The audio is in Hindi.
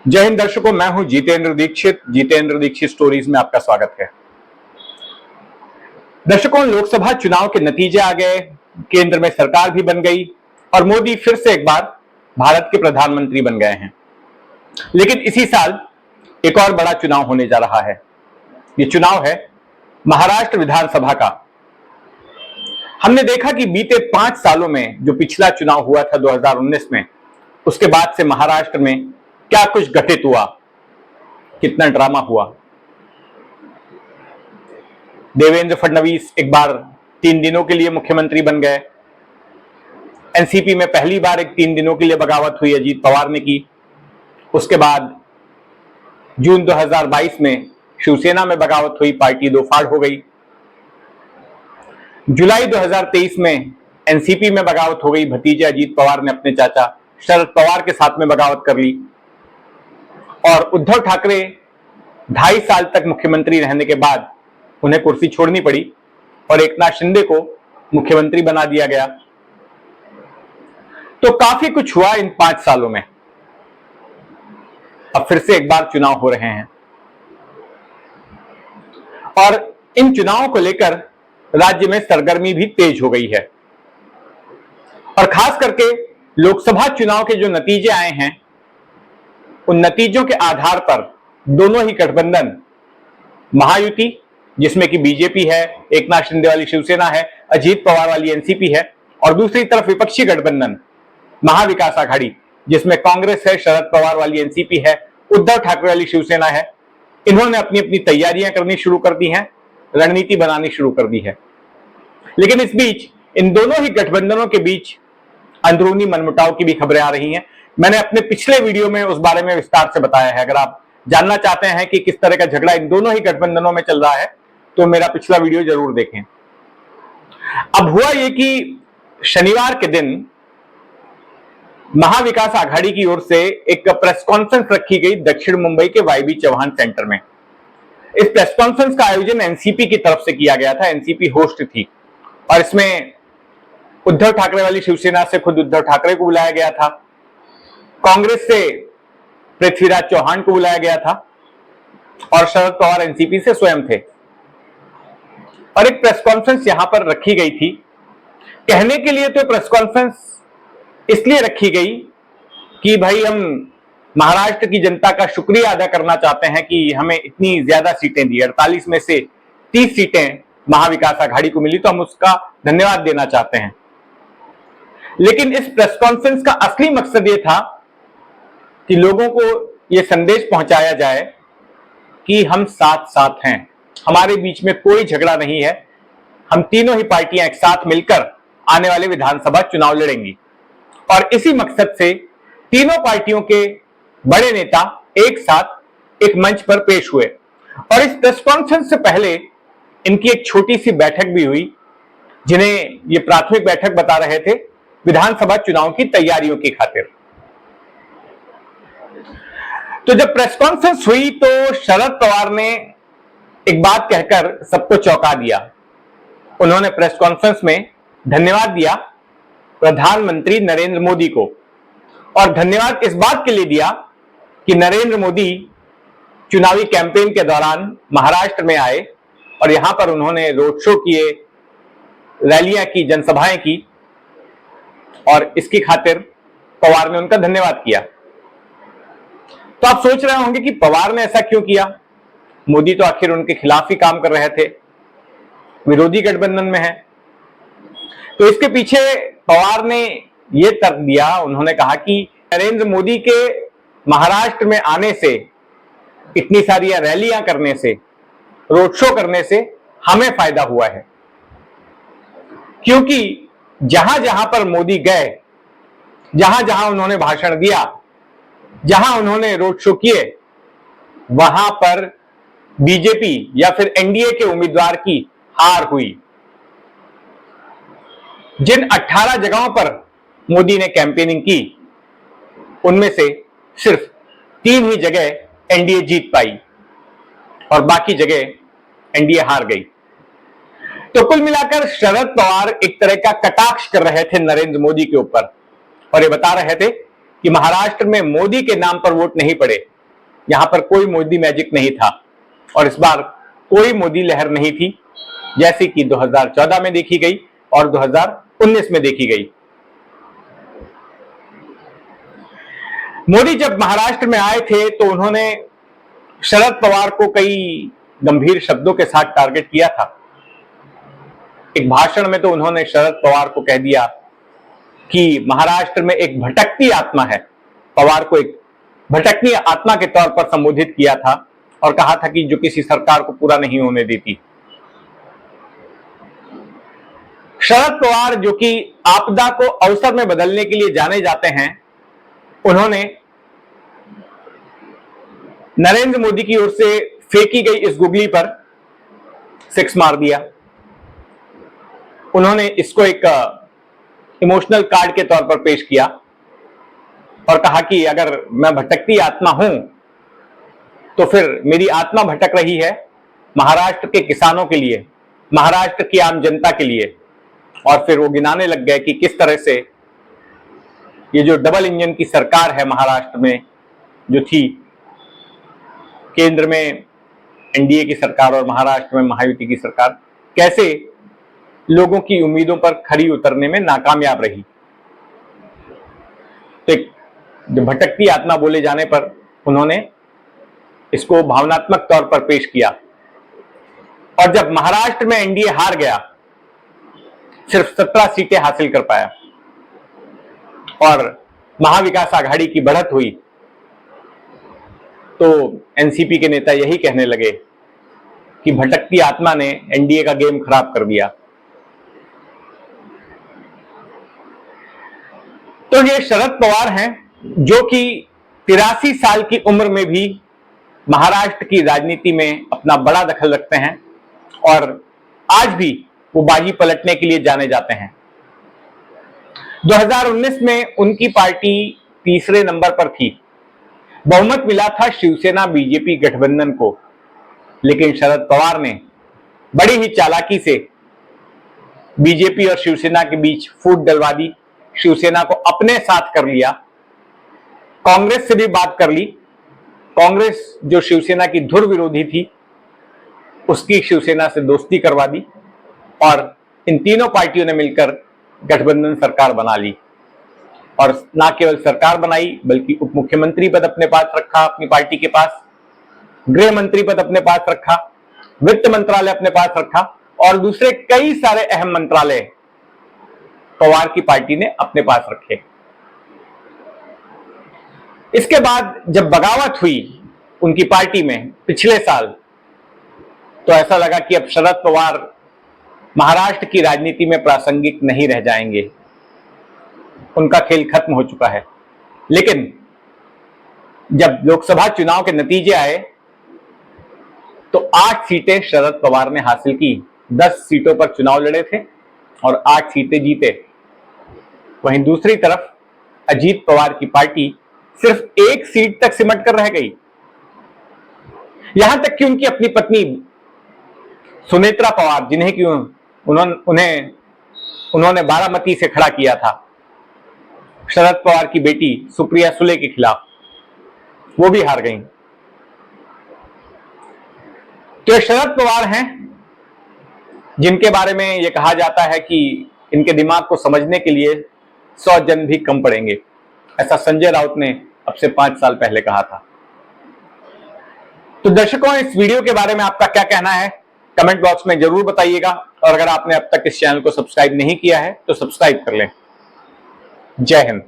जय हिंद दर्शकों, मैं हूं जितेंद्र दीक्षित स्टोरीज में आपका स्वागत है। दर्शकों, लोकसभा चुनाव के नतीजे आ गए, केंद्र में सरकार भी बन गई और मोदी फिर से एक बार भारत के प्रधानमंत्री बन गए हैं। लेकिन इसी साल एक और बड़ा चुनाव होने जा रहा है। ये चुनाव है महाराष्ट्र विधानसभा का। हमने देखा कि बीते 5 सालों में जो पिछला चुनाव हुआ था 2019 में, उसके बाद से महाराष्ट्र में क्या कुछ घटित हुआ, कितना ड्रामा हुआ। देवेंद्र फडणवीस एक बार 3 दिनों के लिए मुख्यमंत्री बन गए। एनसीपी में पहली बार एक 3 दिनों के लिए बगावत हुई, अजीत पवार ने की। उसके बाद जून 2022 में शिवसेना में बगावत हुई, पार्टी दो फाड़ हो गई। जुलाई 2023 में एनसीपी में बगावत हो गई, भतीजे अजीत पवार ने अपने चाचा शरद पवार के साथ में बगावत कर ली। और उद्धव ठाकरे 2.5 साल तक मुख्यमंत्री रहने के बाद उन्हें कुर्सी छोड़नी पड़ी और एकनाथ शिंदे को मुख्यमंत्री बना दिया गया। तो काफी कुछ हुआ इन 5 सालों में। अब फिर से एक बार चुनाव हो रहे हैं और इन चुनावों को लेकर राज्य में सरगर्मी भी तेज हो गई है। और खास करके लोकसभा चुनाव के जो नतीजे आए हैं, उन नतीजों के आधार पर दोनों ही गठबंधन, महायुति जिसमें कि बीजेपी है, एकनाथ शिंदे वाली शिवसेना है, अजीत पवार वाली एनसीपी है, और दूसरी तरफ विपक्षी गठबंधन महाविकास आघाड़ी जिसमें कांग्रेस है, शरद पवार वाली एनसीपी है, उद्धव ठाकरे वाली शिवसेना है। इन्होंने अपनी अपनी तैयारियां करनी शुरू कर दी हैं, रणनीति बनानी शुरू कर दी है। लेकिन इस बीच इन दोनों ही गठबंधनों के बीच अंदरूनी मनमुटाव की भी खबरें आ रही हैं। मैंने अपने पिछले वीडियो में उस बारे में विस्तार से बताया है। अगर आप जानना चाहते हैं कि किस तरह का झगड़ा इन दोनों ही गठबंधनों में चल रहा है, तो मेरा पिछला वीडियो जरूर देखें। अब हुआ ये कि शनिवार के दिन महाविकास आघाड़ी की ओर से एक प्रेस कॉन्फ्रेंस रखी गई दक्षिण मुंबई के वाईबी चौहान सेंटर में। इस प्रेस कॉन्फ्रेंस का आयोजन एनसीपी की तरफ से किया गया था, एनसीपी होस्ट थी, और इसमें उद्धव ठाकरे वाली शिवसेना से खुद उद्धव ठाकरे को बुलाया गया था, कांग्रेस से पृथ्वीराज चौहान को बुलाया गया था और शरद पवार एनसीपी से स्वयं थे। और एक प्रेस कॉन्फ्रेंस यहां पर रखी गई थी। कहने के लिए तो प्रेस कॉन्फ्रेंस इसलिए रखी गई कि भाई हम महाराष्ट्र की जनता का शुक्रिया अदा करना चाहते हैं कि हमें इतनी ज्यादा सीटें दी, 48 में से 30 सीटें महाविकास आघाड़ी को मिली, तो हम उसका धन्यवाद देना चाहते हैं। लेकिन इस प्रेस कॉन्फ्रेंस का असली मकसद यह था कि लोगों को यह संदेश पहुंचाया जाए कि हम साथ साथ हैं, हमारे बीच में कोई झगड़ा नहीं है, हम तीनों ही पार्टियां एक साथ मिलकर आने वाले विधानसभा चुनाव लड़ेंगी। और इसी मकसद से तीनों पार्टियों के बड़े नेता एक साथ एक मंच पर पेश हुए। और इस प्रेस कॉन्फ्रेंस से पहले इनकी एक छोटी सी बैठक भी हुई, जिन्हें ये प्राथमिक बैठक बता रहे थे विधानसभा चुनाव की तैयारियों की खातिर। तो जब प्रेस कॉन्फ्रेंस हुई तो शरद पवार ने एक बात कहकर सबको चौंका दिया। उन्होंने प्रेस कॉन्फ्रेंस में धन्यवाद दिया प्रधानमंत्री नरेंद्र मोदी को, और धन्यवाद इस बात के लिए दिया कि नरेंद्र मोदी चुनावी कैंपेन के दौरान महाराष्ट्र में आए और यहां पर उन्होंने रोड शो किए, रैलियां की, जनसभाएं की, और इसकी खातिर पवार ने उनका धन्यवाद किया। तो आप सोच रहे होंगे कि पवार ने ऐसा क्यों किया? मोदी तो आखिर उनके खिलाफ ही काम कर रहे थे, विरोधी गठबंधन में है। तो इसके पीछे पवार ने यह तर्क दिया, उन्होंने कहा कि नरेंद्र मोदी के महाराष्ट्र में आने से, इतनी सारी रैलियां करने से, रोड शो करने से हमें फायदा हुआ है, क्योंकि जहां जहां पर मोदी गए, जहां जहां उन्होंने भाषण दिया, जहां उन्होंने रोड शो किए, वहां पर बीजेपी या फिर एनडीए के उम्मीदवार की हार हुई। जिन 18 जगहों पर मोदी ने कैंपेनिंग की, उनमें से सिर्फ 3 ही जगह एनडीए जीत पाई और बाकी जगह एनडीए हार गई। तो कुल मिलाकर शरद पवार एक तरह का कटाक्ष कर रहे थे नरेंद्र मोदी के ऊपर, और ये बता रहे थे कि महाराष्ट्र में मोदी के नाम पर वोट नहीं पड़े, यहां पर कोई मोदी मैजिक नहीं था और इस बार कोई मोदी लहर नहीं थी, जैसे कि 2014 में देखी गई और 2019 में देखी गई। मोदी जब महाराष्ट्र में आए थे तो उन्होंने शरद पवार को कई गंभीर शब्दों के साथ टारगेट किया था। एक भाषण में तो उन्होंने शरद पवार को कह दिया कि महाराष्ट्र में एक भटकती आत्मा है। पवार को एक भटकती आत्मा के तौर पर संबोधित किया था और कहा था कि जो किसी सरकार को पूरा नहीं होने देती। शरद पवार जो कि आपदा को अवसर में बदलने के लिए जाने जाते हैं, उन्होंने नरेंद्र मोदी की ओर से फेंकी गई इस गुगली पर 6 मार दिया। उन्होंने इसको एक इमोशनल कार्ड के तौर पर पेश किया और कहा कि अगर मैं भटकती आत्मा हूं तो फिर मेरी आत्मा भटक रही है महाराष्ट्र के किसानों के लिए, महाराष्ट्र की आम जनता के लिए। और फिर वो गिनाने लग गए कि किस तरह से ये जो डबल इंजन की सरकार है महाराष्ट्र में जो थी, केंद्र में एनडीए की सरकार और महाराष्ट्र में महायुति की सरकार, कैसे लोगों की उम्मीदों पर खरी उतरने में नाकामयाब रही। तो जो भटकती आत्मा बोले जाने पर उन्होंने इसको भावनात्मक तौर पर पेश किया। और जब महाराष्ट्र में एनडीए हार गया, सिर्फ 17 सीटें हासिल कर पाया और महाविकास आघाड़ी की बढ़त हुई, तो एनसीपी के नेता यही कहने लगे कि भटकती आत्मा ने एनडीए का गेम खराब कर दिया। तो ये शरद पवार हैं जो कि 83 साल की उम्र में भी महाराष्ट्र की राजनीति में अपना बड़ा दखल रखते हैं और आज भी वो बाजी पलटने के लिए जाने जाते हैं। 2019 में उनकी पार्टी तीसरे नंबर पर थी, बहुमत मिला था शिवसेना बीजेपी गठबंधन को, लेकिन शरद पवार ने बड़ी ही चालाकी से बीजेपी और शिवसेना के बीच फूट डलवा दी, शिवसेना को अपने साथ कर लिया, कांग्रेस से भी बात कर ली। कांग्रेस जो शिवसेना की धुर विरोधी थी, उसकी शिवसेना से दोस्ती करवा दी और इन तीनों पार्टियों ने मिलकर गठबंधन सरकार बना ली। और ना केवल सरकार बनाई बल्कि उप मुख्यमंत्री पद अपने पास रखा, अपनी पार्टी के पास गृह मंत्री पद अपने पास रखा, वित्त मंत्रालय अपने पास रखा और दूसरे कई सारे अहम मंत्रालय पवार की पार्टी ने अपने पास रखे। इसके बाद जब बगावत हुई उनकी पार्टी में पिछले साल, तो ऐसा लगा कि अब शरद पवार महाराष्ट्र की राजनीति में प्रासंगिक नहीं रह जाएंगे, उनका खेल खत्म हो चुका है। लेकिन जब लोकसभा चुनाव के नतीजे आए तो 8 सीटें शरद पवार ने हासिल की। 10 सीटों पर चुनाव लड़े थे और 8 सीटें जीते। वहीं दूसरी तरफ अजीत पवार की पार्टी सिर्फ 1 सीट तक सिमट कर रह गई। यहां तक कि उनकी अपनी पत्नी सुनेत्रा पवार, जिन्हें कि उन्होंने बारामती से खड़ा किया था शरद पवार की बेटी सुप्रिया सुले के खिलाफ, वो भी हार गई। तो शरद पवार हैं जिनके बारे में यह कहा जाता है कि इनके दिमाग को समझने के लिए 100 जन भी कम पड़ेंगे। ऐसा संजय राउत ने अब से 5 साल पहले कहा था। तो दर्शकों, इस वीडियो के बारे में आपका क्या कहना है कमेंट बॉक्स में जरूर बताइएगा और अगर आपने अब तक इस चैनल को सब्सक्राइब नहीं किया है तो सब्सक्राइब कर लें। जय हिंद।